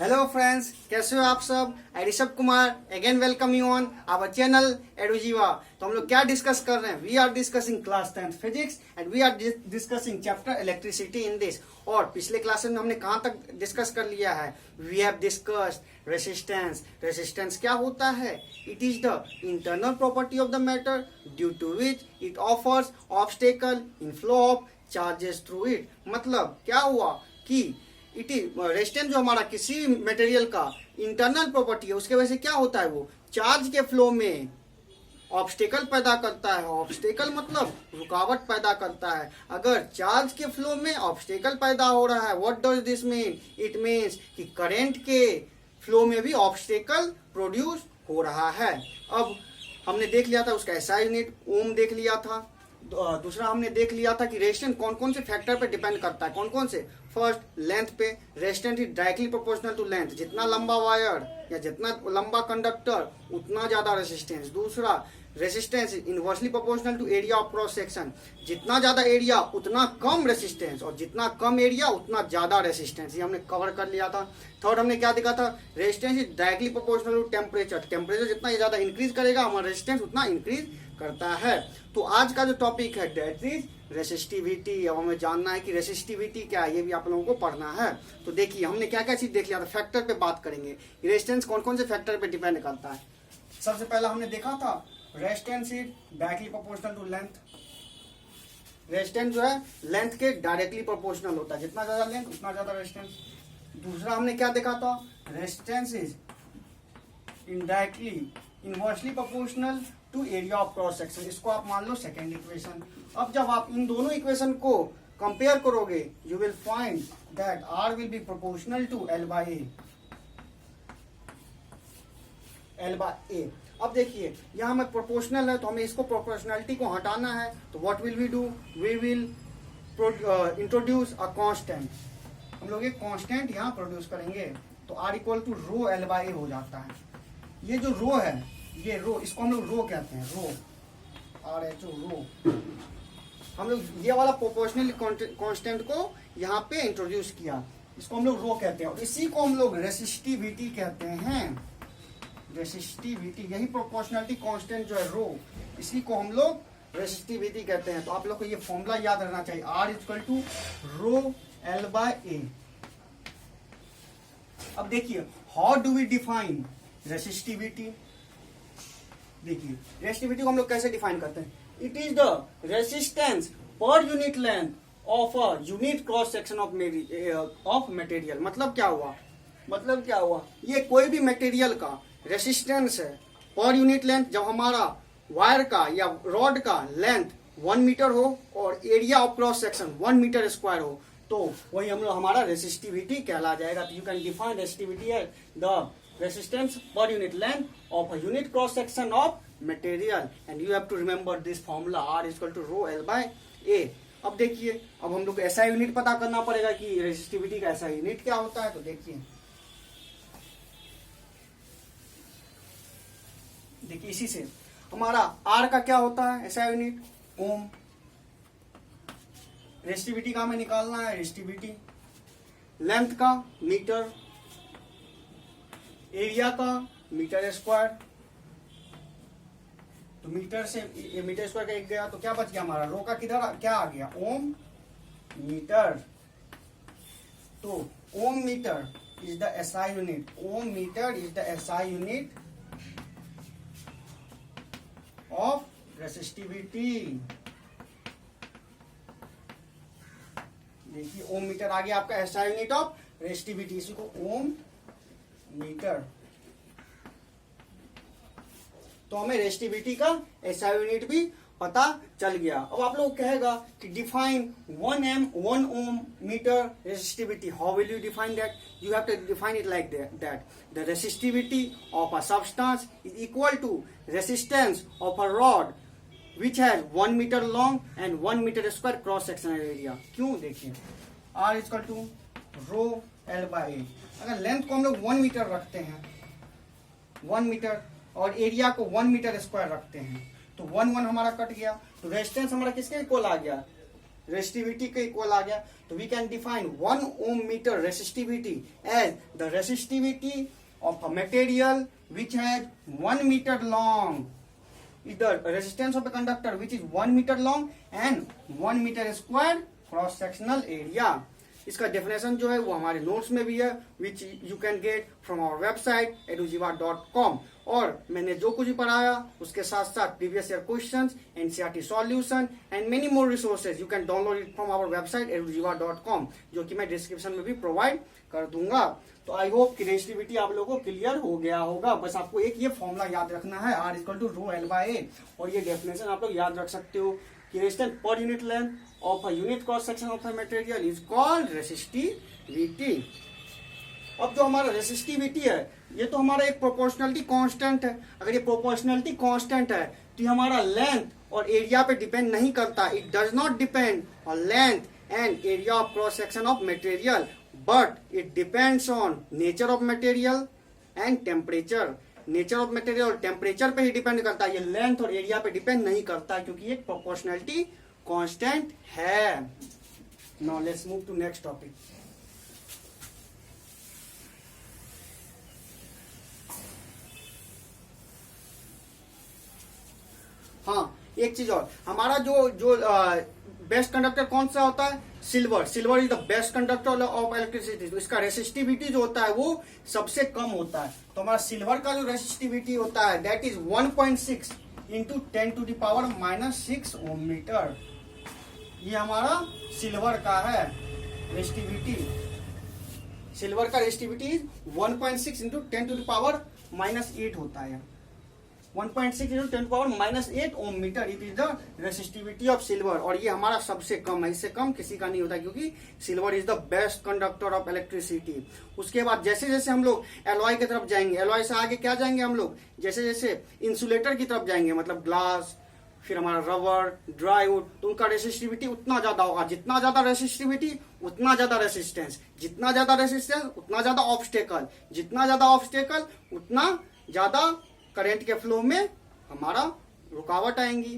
Hello friends, कैसे हो आप सब। I Rishabh Kumar again welcome you on our channel Edujiva. तो हम लोग क्या डिस्कस कर रहे हैं, we are discussing class 10th physics and we are discussing chapter electricity in this. और पिछले क्लास में हमने कहाँ तक डिस्कस कर लिया है, we have discussed resistance. Resistance क्या होता है, it is the internal property of the matter due to which it offers obstacle in flow of charges through it. मतलब क्या हुआ कि इट इज रेजिस्टेंस जो हमारा किसी मटेरियल का इंटरनल प्रॉपर्टी है, उसके वजह से क्या होता है, वो चार्ज के फ्लो में ऑब्स्टेकल पैदा करता है। ऑब्स्टेकल मतलब रुकावट पैदा करता है। अगर चार्ज के फ्लो में ऑब्स्टेकल पैदा हो रहा है, what does this mean, it means कि करंट के फ्लो में भी ऑब्स्टेकल प्रोड्यूस हो रहा है। अब हमने देख लिया था उसका एसआई यूनिट ओम देख लिया था। दूसरा हमने देख लिया था कि रेजिस्टेंस कौन कौन से फैक्टर पे डिपेंड करता है, कौन कौन से। फर्स्ट, लेंथ पे, resistance is directly proportional to length. जितना लंबा वायर या जितना लंबा कंडक्टर उतना ज्यादा रेजिस्टेंस। दूसरा, resistance is inversely proportional to area of cross section. जितना ज्यादा एरिया उतना कम रेजिस्टेंस, और जितना कम एरिया उतना ज्यादा रेजिस्टेंस। ये हमने कवर कर लिया था। थर्ड हमने क्या देखा था, resistance is directly proportional to temperature. Temperature जितना ज्यादा इंक्रीज करेगा हमारा रेजिस्टेंस उतना इंक्रीज करता है। तो आज का जो टॉपिक है दैट इज रेसिस्टिविटी। अब हमें जानना है कि रेसिस्टिविटी क्या है, ये भी आप लोगों को पढ़ना है। तो देखिए हमने क्या क्या चीज देख लिया था। फैक्टर पे बात करेंगे, रेजिस्टेंस कौन कौन से फैक्टर पे डिपेंड करता है। सबसे पहला हमने देखा था resistance is directly proportional to length. Resistance जो है लेंथ के डायरेक्टली प्रोपोर्शनल होता है, जितना ज्यादा लेंथ उतना ज्यादा रेजिस्टेंस। दूसरा हमने क्या देखा था, resistance is indirectly inversely proportional to area of cross section. इसको आप मान लो सेकेंड इक्वेशन। अब जब आप इन दोनों इक्वेशन को कंपेयर करोगे, you will find that R will be proportional to L by A. अब देखिए यहां में प्रोपोर्शनल है तो हमें इसको प्रोपोर्शनलिटी को हटाना है। तो what will we do, we will introduce a constant. हम लोग एक कांस्टेंट यहां प्रोड्यूस करेंगे। तो R equal to rho L by A हो जाता है। ये जो रो है, ये रो, इसको हम लोग रो कहते हैं, रो आर एच ओ रो। हम लोग ये वाला प्रोपोर्शनल कांस्टेंट को यहाँ पे इंट्रोड्यूस किया, इसको हम लोग रो कहते हैं। और इसी को हम लोग रेसिस्टिविटी कहते हैं। रेसिस्टिविटी, यही प्रोपोर्शनलिटी कांस्टेंट जो है रो, इसी को हम लोग रेसिस्टिविटी कहते हैं। तो आप लोग को ये फॉर्मूला याद रहना चाहिए, R equal to rho L by A. अब देखिए how do we define resistivity. देखिए रेसिस्टिविटी को हम लोग कैसे डिफाइन करते हैं, it is the resistance per unit length of a unit cross section of material. मतलब क्या हुआ, ये कोई भी मटेरियल का रेसिस्टेंस है पर यूनिट लेंथ। जब हमारा वायर का या रॉड का लेंथ 1 मीटर हो और area of cross section 1 metre square हो, तो वही हम लोग हमारा रेसिस्टिविटी कहला जाएगा। तो you can define resistivity as the resistance per unit length of a unit cross section of material and you have to remember this formula R is equal to rho L by A। अब देखिए, अब हम लोग ऐसा unit पता करना पड़ेगा कि रेसिस्टिविटी का ऐसा यूनिट क्या होता है। तो देखिए इसी से हमारा R का क्या होता है, ऐसा यूनिट ओम। रेसिस्टिविटी का हमें निकालना है, रेसिस्टिविटी लेंथ का मीटर, एरिया का मीटर स्क्वायर। तो मीटर से मीटर स्क्वायर का एक गया तो क्या बच गया हमारा, रो का किधर क्या आ गया, ओम मीटर। तो ohm metre is the SI unit, ohm metre is the SI unit of resistivity. देखिए ओम मीटर आ गया आपका एसआई यूनिट ऑफ रेसिस्टिविटी, इसी को ओम मीटर। तो हमें रेसिस्टिविटी का ऐसा यूनिट भी पता चल गया। अब आप लोग कहेगा कि define 1 ohm metre resistivity. How will you define that, you have to define it like that the resistivity of a substance is equal to resistance of a rod which has 1 metre long and 1 metre square cross sectional area. क्यों, देखिए R is equal to rho L by A. अगर length को हम लोग 1 metre रखते हैं, 1 metre, और area को 1 मीटर स्क्वायर रखते हैं, तो 1 हमारा कट गया। तो रेजिस्टेंस हमारा किसके इक्वल आ गया, रेसिस्टिविटी के इक्वल आ गया। तो we can define 1 ohm metre resistivity as the resistivity of a material which has 1 metre long is the resistance of a conductor which is 1 meter long and 1 meter square cross sectional area। इसका definition जो है वो हमारे notes में भी है which you can get from our website edujiva.com। और मैंने जो कुछ भी पढ़ाया उसके साथ साथ previous year questions, NCERT solution and many more resources you can download it from our website edujiva.com, जो कि मैं डिस्क्रिप्शन में भी प्रोवाइड कर दूंगा। तो आई होप कि रेसिस्टिविटी आप लोगों को क्लियर हो गया होगा। बस आपको एक ये फॉर्मूला याद रखना है, R equal to rho L by A, और ये डेफिनेशन आप लोग याद रख सकते हो कि रेजिस्टेंस पर unit length of a unit cross section of a material is called resistivity. अब जो हमारा रेसिस्टिविटी है ये तो हमारा एक प्रोपोर्शनलिटी कांस्टेंट है। अगर ये प्रोपोर्शनलिटी कांस्टेंट है तो ये हमारा लेंथ और एरिया पे डिपेंड नहीं करता। It does not depend on length and area of cross section of material, but it depends on nature of material and temperature. Nature of material और टेम्परेचर पे ही डिपेंड करता है, ये लेंथ और एरिया पे डिपेंड नहीं करता, क्योंकि ये प्रोपोर्शनलिटी कांस्टेंट है। Now let's move to next topic. हाँ, एक चीज और, हमारा जो जो बेस्ट कंडक्टर कौन सा होता है? Silver. Silver is the best conductor of electricity. तो इसका रेसिस्टिविटी जो होता है वो सबसे कम होता है। तो हमारा सिल्वर का जो रेसिस्टिविटी होता है that is 1.6 into 10⁻⁻6 ohm metre. ये हमारा सिल्वर का है रेसिस्टिविटी। सिल्वर का रेसिस्टिविटी 1.6 इंटू 10⁻⁻8 होता है। 1.6 into 10⁻⁸ ohm metre it is the resistivity of silver. और ये हमारा सबसे कम है, इससे कम किसी का नहीं होता, क्योंकि silver is the best conductor of electricity. उसके बाद जैसे जैसे हम लोग एलॉय की तरफ जाएंगे, एलॉय से आगे क्या जाएंगे हम लोग, जैसे जैसे इंसुलेटर की तरफ जाएंगे, मतलब ग्लास, फिर हमारा रबर, ड्राईवुड, तो उनका रेसिस्टिविटी उतना ज्यादा होगा। जितना ज्यादा रेसिस्टिविटी उतना ज्यादा रेसिस्टेंस, जितना ज्यादा रेसिस्टेंस उतना ज्यादा ऑब्स्टेकल, जितना ज्यादा ऑब्स्टेकल उतना ज्यादा करंट के फ्लो में हमारा रुकावट आएंगी।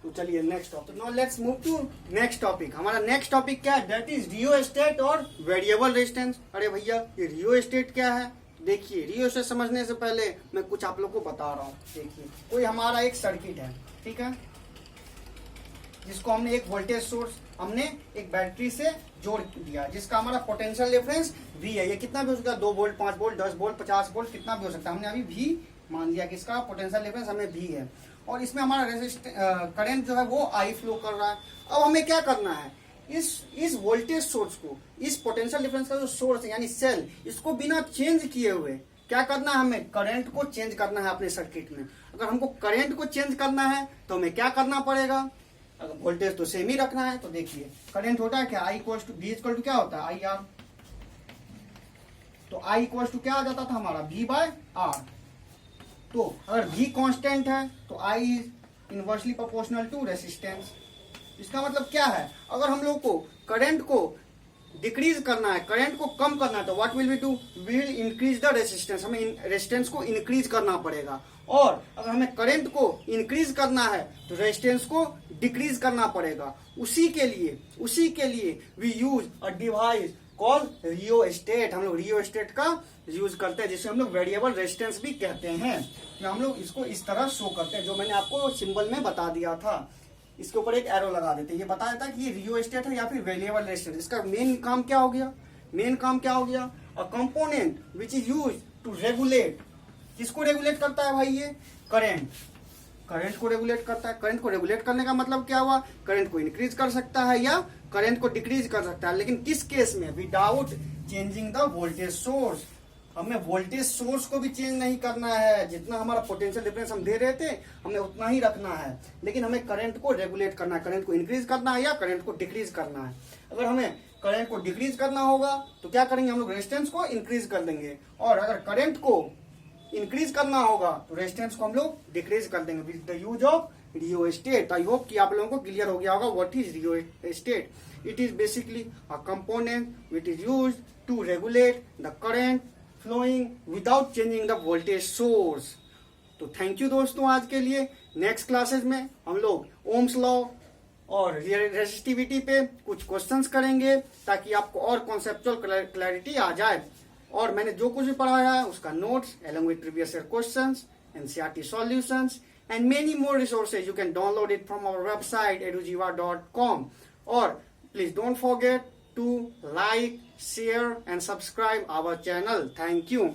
तो चलिए next topic. Now let's move to next topic. हमारा नेक्स्ट टॉपिक क्या है? दैट इज रियोस्टेट और वेरिएबल रेजिस्टेंस। अरे भैया ये रियोस्टेट क्या है? देखिए, रियोस्टेट समझने से पहले मैं कुछ आप लोग को बता रहा हूँ। देखिए, कोई हमारा एक सर्किट है, ठीक है, जिसको हमने एक वोल्टेज सोर्स हमने एक बैटरी से जोड़ दिया, जिसका हमारा पोटेंशियल डिफरेंस V है। ये कितना भी हो सकता है, 2 वोल्ट, 5 वोल्ट, 10 वोल्ट, 50 वोल्ट, कितना भी हो सकता है। हमने अभी V मान लिया कि इसका पोटेंशियल डिफरेंस हमें V है, और इसमें हमारा करंट जो है वो I फ्लो कर रहा है। अब हमें क्या करना है, इस वोल्टेज सोर्स को, इस पोटेंशियल डिफरेंस का जो सोर्स है यानी सेल, इसको बिना चेंज किए हुए क्या करना है, हमें करंट को चेंज करना है अपने सर्किट में। अगर हमको करंट को चेंज करना है तो हमें क्या करना पड़ेगा? अगर वोल्टेज तो सेम ही रखना है तो देखिए करंट होता है क्या, I equal to V equal to क्या होता है, IR। तो I इक्वल टू क्या आ जाता था हमारा, V/R। तो अगर V कांस्टेंट है तो I is inversely proportional to resistance. इसका मतलब क्या है, अगर हम लोग को करंट को डिक्रीज करना है, करंट को कम करना है, तो what will we do, we will increase the resistance. हमें रेसिस्टेंस को इंक्रीज करना पड़ेगा। और अगर हमें करंट को इंक्रीज करना है तो रेजिस्टेंस को डिक्रीज करना पड़ेगा। उसी के लिए we use a device called rheostat. हम लोग रियोस्टेट का यूज करते हैं, जिसे हम लोग वेरिएबल रेजिस्टेंस भी कहते हैं। तो हम लोग इसको इस तरह शो करते हैं, जो मैंने आपको सिंबल में बता दिया था। इसके ऊपर एक एरो लगा देते हैं, ये बताया था कि ये रियोस्टेट है या फिर वेरिएबल रेजिस्टेंस। इसका मेन काम क्या हो गया, a component which is use to regulate. किसको रेगुलेट करता है भाई, ये करंट को रेगुलेट करता है। करंट को रेगुलेट करने का मतलब क्या हुआ, करंट को इंक्रीज कर सकता है या करंट को डिक्रीज कर सकता है, लेकिन किस केस में, without changing the voltage source. हमें वोल्टेज सोर्स को भी चेंज नहीं करना है, जितना हमारा पोटेंशियल डिफरेंस हम दे रहे थे हमें उतना ही रखना है, लेकिन हमें करंट को रेगुलेट करना है, करंट को इंक्रीज करना है या करंट को डिक्रीज करना है। अगर हमें करंट को डिक्रीज करना होगा तो क्या करेंगे, हम लोग रेजिस्टेंस को इंक्रीज कर देंगे, और अगर करंट को इंक्रीज करना होगा तो रेजिस्टेंस को हम लोग डिक्रीज कर देंगे with the use of rheostat. I hope कि आप लोगों को क्लियर हो गया होगा what is rheostat. It is basically a component which is used to regulate the current flowing without changing the voltage source. तो थैंक यू दोस्तों आज के लिए। नेक्स्ट क्लासेस में हम लोग ओम्स लॉ, और रेसिस्टिविटी पे कुछ क्वेश्चंस करेंगे ताकि आपको और कॉन्सेप्चुअल क्लैरिटी आ जाए। और मैंने जो कुछ भी पढ़ाया है उसका notes along with previous year questions, NCERT solutions and many more resources, you can download it from our website edujiva.com. Or please don't forget to like, share and subscribe our channel. Thank you.